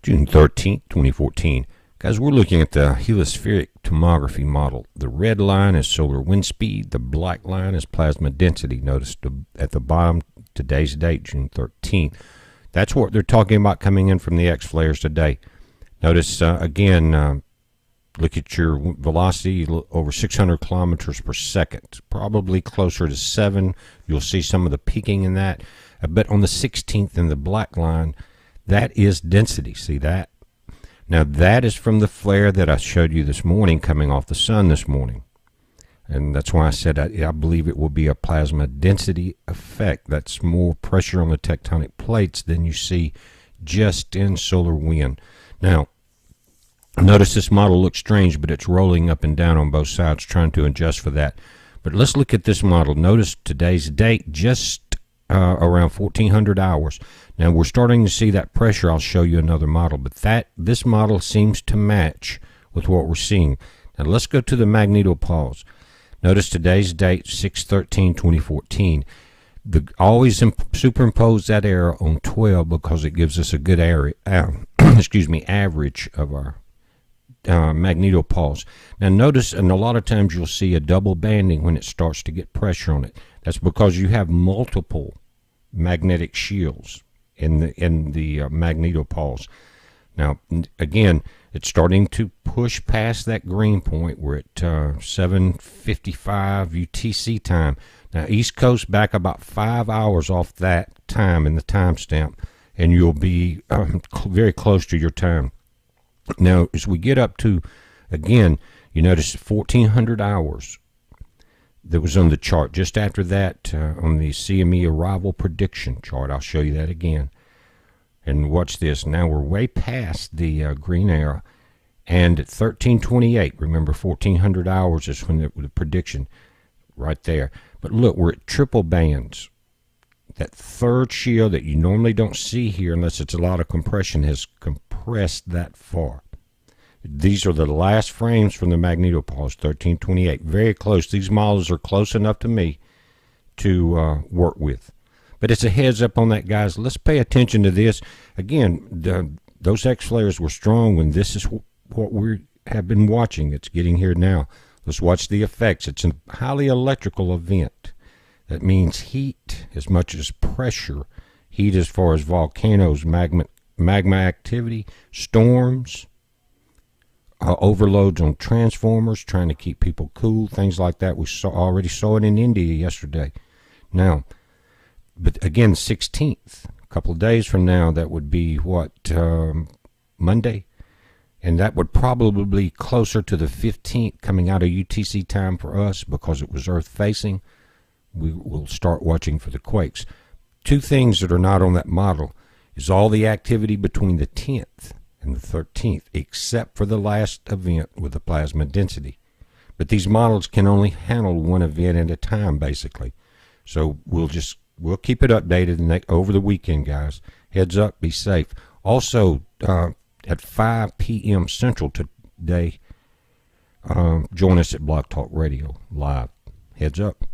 June 13th, 2014. Guys, we're looking at the heliospheric tomography model. The red line is solar wind speed. The black line is plasma density. Notice at the bottom, today's date, June 13th. That's what they're talking about coming in from the X-flares today. Notice, again, look at your velocity, over 600 kilometers per second, probably closer to 7. You'll see some of the peaking in that. But on the 16th in the black line, that is density. See that? Now, that is from the flare that I showed you this morning coming off the sun this morning. And that's why I said I believe it will be a plasma density effect. That's more pressure on the tectonic plates than you see just in solar wind. Now, notice this model looks strange, but it's rolling up and down on both sides, trying to adjust for that. But let's look at this model. Notice today's date, just around 1400 hours. Now we're starting to see that pressure. I'll show you another model, but this model seems to match with what we're seeing. Now let's go to the magnetopause. Notice today's date, 6/13/2014. Always superimpose that error on 12 because it gives us a good area, average of our magnetopause. Now notice, and a lot of times you'll see a double banding when it starts to get pressure on it. That's because you have multiple magnetic shields in the magnetopause. Now, again, it's starting to push past that green point. We're at 7:55 UTC time. Now, East Coast back about 5 hours off that time in the timestamp, and you'll be very close to your time. Now, as we get up to, again, you notice 1400 hours that was on the chart. Just after that, on the CME arrival prediction chart, I'll show you that again. And watch this. Now we're way past the green arrow. And at 1328, remember 1400 hours is when the prediction right there. But look, we're at triple bands. That third shield that you normally don't see here unless it's a lot of compression has compressed that far. These are the last frames from the magnetopause, 1328. Very close. These models are close enough to me to work with. But it's a heads up on that, guys. Let's pay attention to this. Again, those X-flares were strong when this is what we have been watching. It's getting here now. Let's watch the effects. It's a highly electrical event. That means heat as much as pressure. Heat as far as volcanoes, magma activity, storms, overloads on transformers, trying to keep people cool, things like that. We already saw it in India yesterday. Now, but again, 16th, a couple of days from now, that would be what, Monday? And that would probably be closer to the 15th coming out of UTC time for us because it was Earth facing. We will start watching for the quakes. Two things that are not on that model is all the activity between the 10th and the 13th, except for the last event with the plasma density. But these models can only handle one event at a time, basically. So we'll keep it updated over the weekend, guys. Heads up, be safe. Also, at 5 p.m. Central today, join us at Blog Talk Radio Live. Heads up.